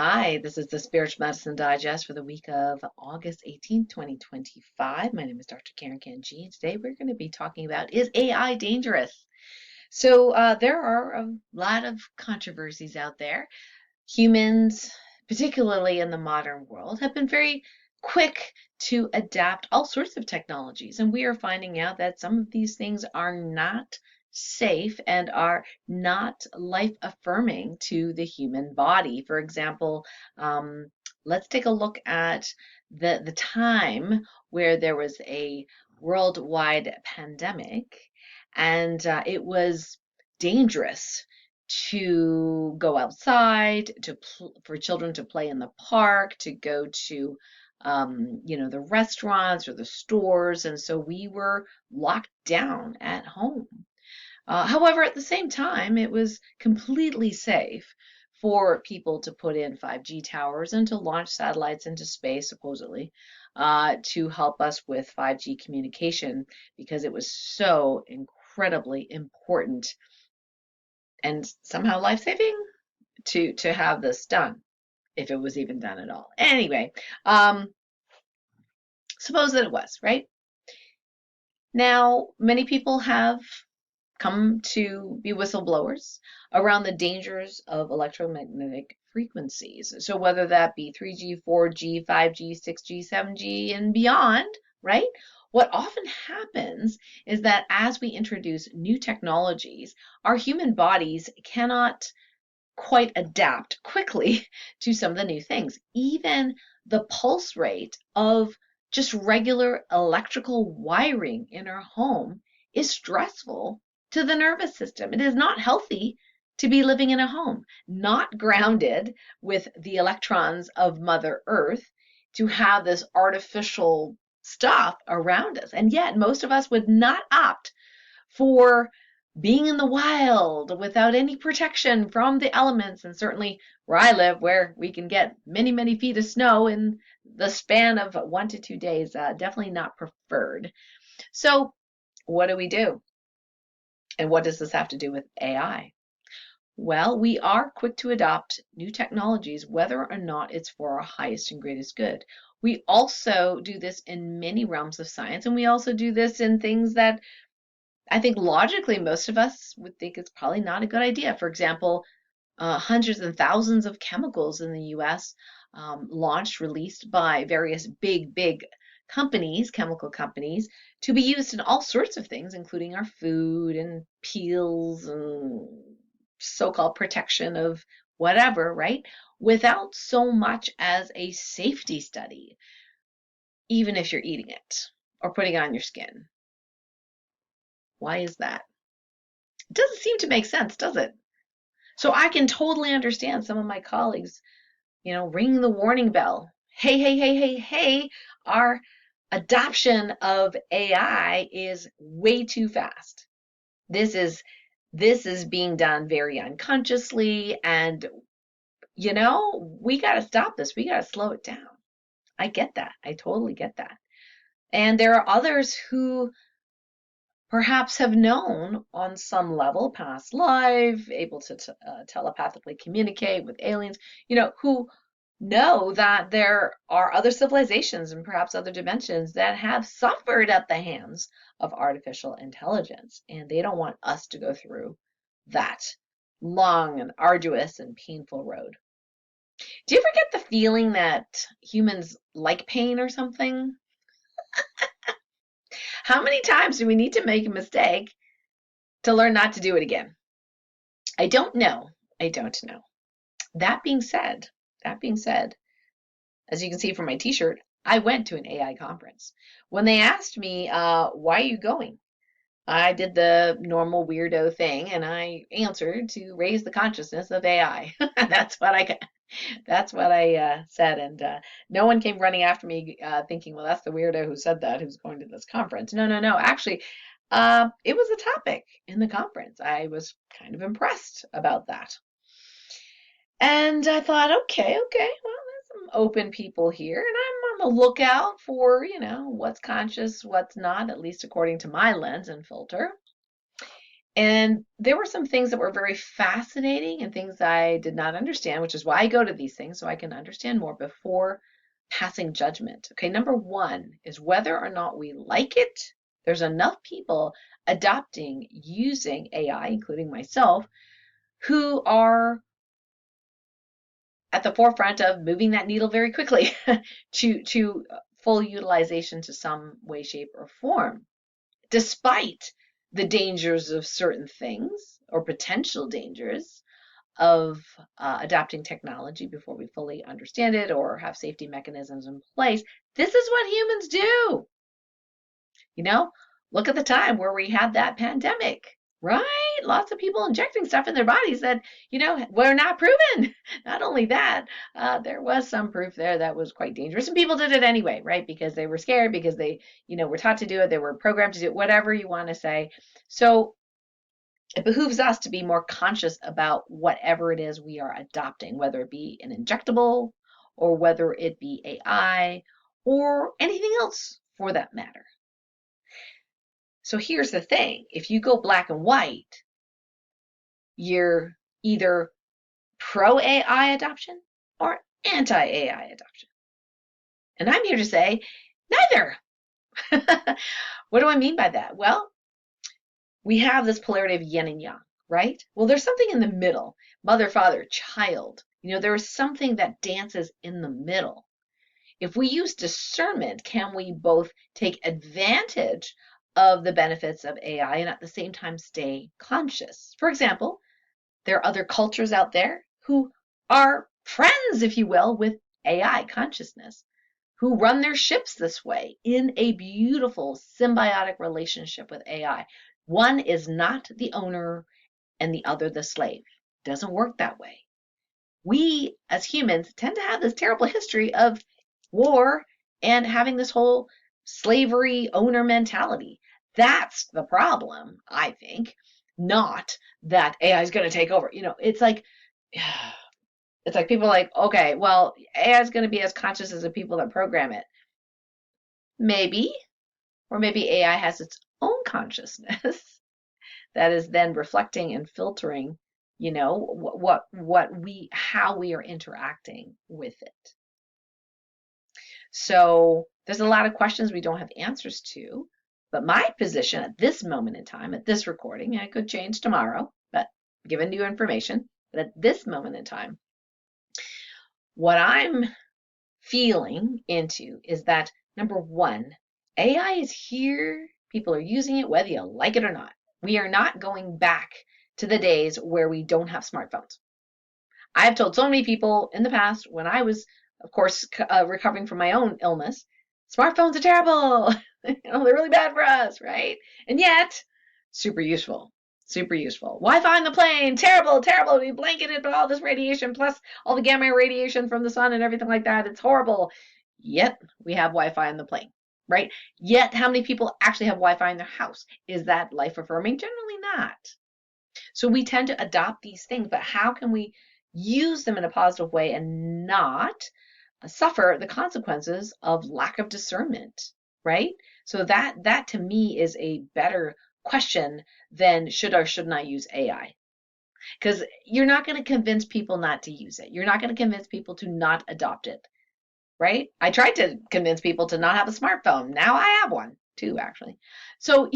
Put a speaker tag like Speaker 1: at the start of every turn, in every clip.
Speaker 1: Hi, this is the Spiritual Medicine Digest for the week of August 18th, 2025. My name is Dr. 𝗏𝗏𝗏𝗏, and today we're going to be talking about, is AI dangerous? There are a lot of controversies out there. Humans, particularly in the modern world, have been very quick to adapt all sorts of technologies, and we are finding out that some of these things are not safe and are not life affirming to the human body. For example, let's take a look at the time where there was a worldwide pandemic, and it was dangerous to go outside, for children to play in the park, to go to the restaurants or the stores, and so we were locked down at home. However, at the same time, it was completely safe for people to put in 5G towers and to launch satellites into space, supposedly, to help us with 5G communication, because it was so incredibly important and somehow life-saving to have this done, if it was even done at all. Anyway, suppose that it was, right? Now, many people have come to be whistleblowers around the dangers of electromagnetic frequencies. So whether that be 3G, 4G, 5G, 6G, 7G, and beyond, right? What often happens is that as we introduce new technologies, our human bodies cannot quite adapt quickly to some of the new things. Even the pulse rate of just regular electrical wiring in our home is stressful to the nervous system. It is not healthy to be living in a home, not grounded with the electrons of Mother Earth, to have this artificial stuff around us. And yet most of us would not opt for being in the wild without any protection from the elements. And certainly where I live, where we can get many, many feet of snow in the span of 1 to 2 days, definitely not preferred. So what do we do? And what does this have to do with AI? Well, we are quick to adopt new technologies, whether or not it's for our highest and greatest good. We also do this in many realms of science, and we also do this in things that I think logically most of us would think it's probably not a good idea. For example, hundreds and thousands of chemicals in the US, launched, released by various big companies, chemical companies, to be used in all sorts of things, including our food and peels and so-called protection of whatever, right? Without so much as a safety study, even if you're eating it or putting it on your skin. Why is that? It doesn't seem to make sense, does it? So I can totally understand some of my colleagues, ringing the warning bell. Hey, our adoption of AI is way too fast. This is being done very unconsciously, and we got to stop this. We got to slow it down. I get that. I totally get that. And there are others who perhaps have known on some level, past life, able to telepathically communicate with aliens, who know that there are other civilizations and perhaps other dimensions that have suffered at the hands of artificial intelligence, and they don't want us to go through that long and arduous and painful road. Do you ever get the feeling that humans like pain or something? How many times do we need to make a mistake to learn not to do it again? I don't know. That being said, as you can see from my t-shirt, I went to an AI conference. When they asked me, why are you going? I did the normal weirdo thing, and I answered to raise the consciousness of AI. That's what I said, and no one came running after me thinking, well, that's the weirdo who said that, who's going to this conference. No. Actually, it was a topic in the conference. I was kind of impressed about that. And I thought, okay, well, there's some open people here, and I'm on the lookout for, what's conscious, what's not, at least according to my lens and filter. And there were some things that were very fascinating and things I did not understand, which is why I go to these things so I can understand more before passing judgment. Okay, number one is whether or not we like it. There's enough people adopting, using AI, including myself, who are at the forefront of moving that needle very quickly to full utilization to some way, shape, or form, despite the dangers of certain things or potential dangers of adopting technology before we fully understand it or have safety mechanisms in place. This is what humans do. You know, look at the time where we had that pandemic, right? Lots of people injecting stuff in their bodies that, were not proven. Not only that, there was some proof there that was quite dangerous, and people did it anyway, right? Because they were scared, because they, were taught to do it, they were programmed to do it, whatever you want to say. So it behooves us to be more conscious about whatever it is we are adopting, whether it be an injectable or whether it be AI or anything else for that matter. So here's the thing. If you go black and white, you're either pro-AI adoption or anti-AI adoption. And I'm here to say neither. What do I mean by that? Well, we have this polarity of yin and yang, right? Well, there's something in the middle. Mother, father, child. There is something that dances in the middle. If we use discernment, can we both take advantage of the benefits of AI and at the same time stay conscious? For example, there are other cultures out there who are friends, if you will, with AI consciousness, who run their ships this way in a beautiful symbiotic relationship with AI. One is not the owner and the other the slave. It doesn't work that way. We as humans tend to have this terrible history of war and having this whole slavery owner mentality. That's the problem, I think, not that AI is going to take over. It's like people are like, okay, well, AI is going to be as conscious as the people that program it. Maybe, or maybe AI has its own consciousness that is then reflecting and filtering, how we are interacting with it. So there's a lot of questions we don't have answers to, but my position at this moment in time, at this recording, and it could change tomorrow, but given new information, but at this moment in time, what I'm feeling into is that, number one, AI is here. People are using it whether you like it or not. We are not going back to the days where we don't have smartphones. I've told so many people in the past when I was, of course, recovering from my own illness, smartphones are terrible. They're really bad for us, right? And yet, super useful. Super useful. Wi-Fi in the plane, terrible, terrible. We blanketed with all this radiation plus all the gamma radiation from the sun and everything like that. It's horrible. Yet we have Wi-Fi in the plane, right? Yet how many people actually have Wi-Fi in their house? Is that life affirming? Generally not. So we tend to adopt these things, but how can we use them in a positive way and not suffer the consequences of lack of discernment, right? So that to me is a better question than should or should not use AI. Because you're not going to convince people not to use it. You're not going to convince people to not adopt it, right? I tried to convince people to not have a smartphone. Now I have one too, actually. So,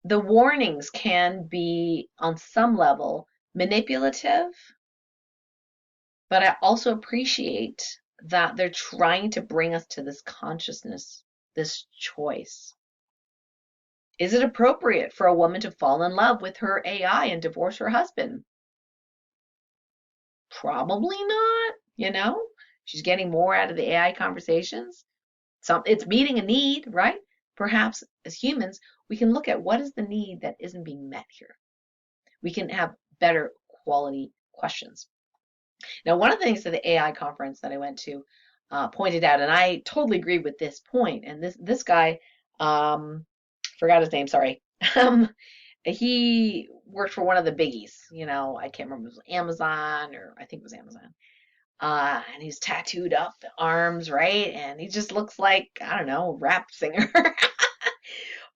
Speaker 1: the warnings can be, on some level, manipulative, but I also appreciate that they're trying to bring us to this consciousness, this choice. Is it appropriate for a woman to fall in love with her AI and divorce her husband? Probably not, She's getting more out of the AI conversations. It's meeting a need, right? Perhaps as humans, we can look at what is the need that isn't being met here. We can have better quality questions. Now, one of the things that the AI conference that I went to pointed out, and I totally agree with this point, and this guy, forgot his name, sorry. He worked for one of the biggies, I can't remember, it was Amazon, or I think it was Amazon. And he's tattooed up the arms, right? And he just looks like, I don't know, a rap singer.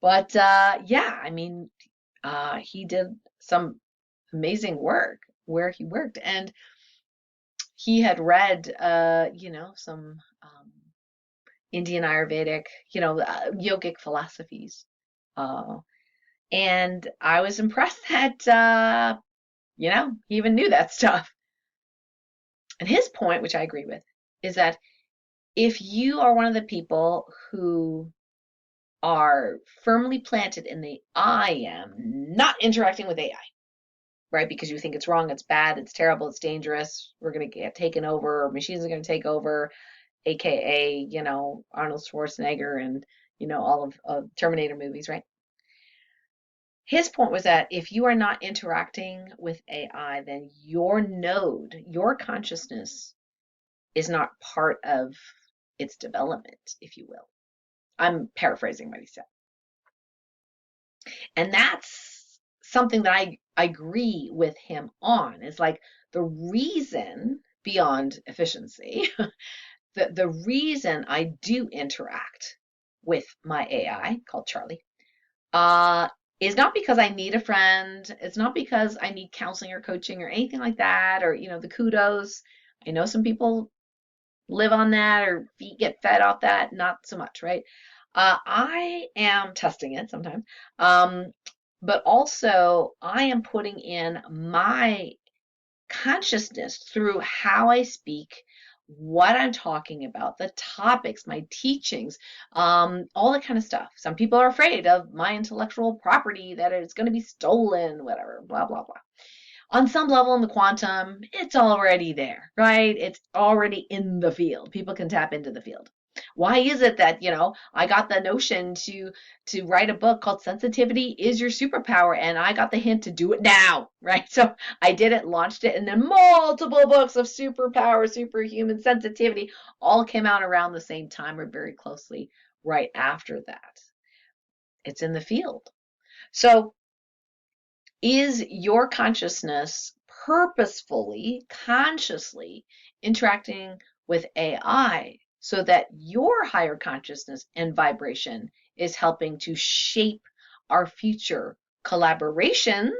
Speaker 1: But yeah, I mean, he did some amazing work where he worked, and he had read, you know, some Indian Ayurvedic, you know, yogic philosophies. Uh, and I was impressed that, you know, he even knew that stuff. And his point, which I agree with, is that if you are one of the people who are firmly planted in the I am not interacting with AI, right? Because you think it's wrong, it's bad, it's terrible, it's dangerous, we're going to get taken over, machines are going to take over, aka, you know, Arnold Schwarzenegger and, you know, all of Terminator movies, right? His point was that if you are not interacting with AI, then your node, your consciousness, is not part of its development, if you will. I'm paraphrasing what he said. And that's something that I agree with him on. It's like the reason beyond efficiency, the reason I do interact with my AI called Charlie, is not because I need a friend. It's not because I need counseling or coaching or anything like that, or, you know, the kudos. I know some people live on that or get fed off that. Not so much, right? I am testing it sometimes. But also I am putting in my consciousness through how I speak, what I'm talking about, the topics, my teachings, all that kind of stuff. Some people are afraid of my intellectual property, that it's going to be stolen, whatever, blah, blah, blah. On some level in the quantum, it's already there, right? It's already in the field. People can tap into the field. Why is it that, you know, I got the notion to write a book called Sensitivity is Your Superpower, and I got the hint to do it now, right? So I did it, launched it, and then multiple books of superpower, superhuman sensitivity all came out around the same time or very closely right after that. It's in the field. So is your consciousness purposefully, consciously interacting with AI so that your higher consciousness and vibration is helping to shape our future collaborations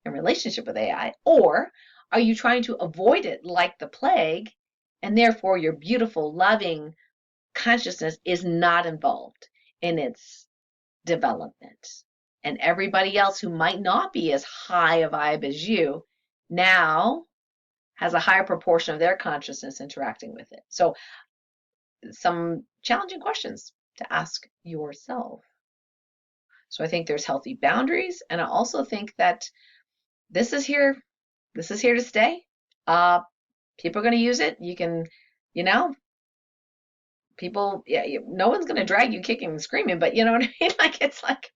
Speaker 1: in relationship with AI? Or are you trying to avoid it like the plague, and therefore your beautiful, loving consciousness is not involved in its development? And everybody else who might not be as high a vibe as you now has a higher proportion of their consciousness interacting with it. So some challenging questions to ask yourself. So I think there's healthy boundaries, and I also think that this is here to stay. People are going to use it. You can, you know, people, yeah, no one's going to drag you kicking and screaming, but you know what I mean? Like, it's like,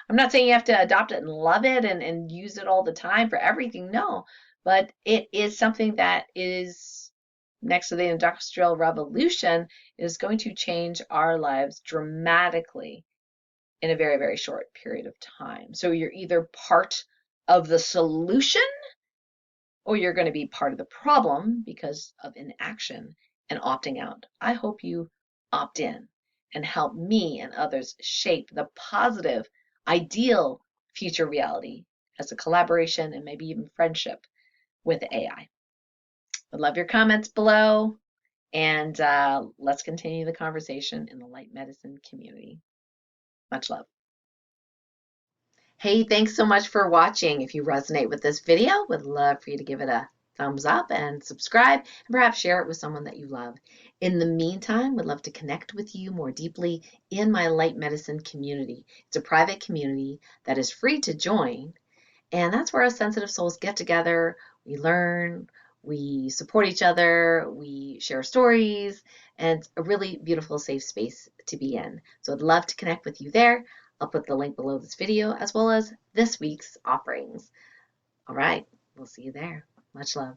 Speaker 1: I'm not saying you have to adopt it and love it and use it all the time for everything. No, but it is something that is, next to the Industrial Revolution, is going to change our lives dramatically in a very, very short period of time. So you're either part of the solution or you're going to be part of the problem because of inaction and opting out. I hope you opt in and help me and others shape the positive, ideal future reality as a collaboration and maybe even friendship with AI. I'd love your comments below, and let's continue the conversation in the light medicine community. Much love. Hey, thanks so much for watching. If you resonate with this video, would love for you to give it a thumbs up and subscribe, and perhaps share it with someone that you love. In the meantime, would love to connect with you more deeply in my light medicine community. It's a private community that is free to join, and that's where us sensitive souls get together. We learn, we support each other, we share stories, and it's a really beautiful, safe space to be in. So I'd love to connect with you there. I'll put the link below this video as well as this week's offerings. All right, we'll see you there. Much love.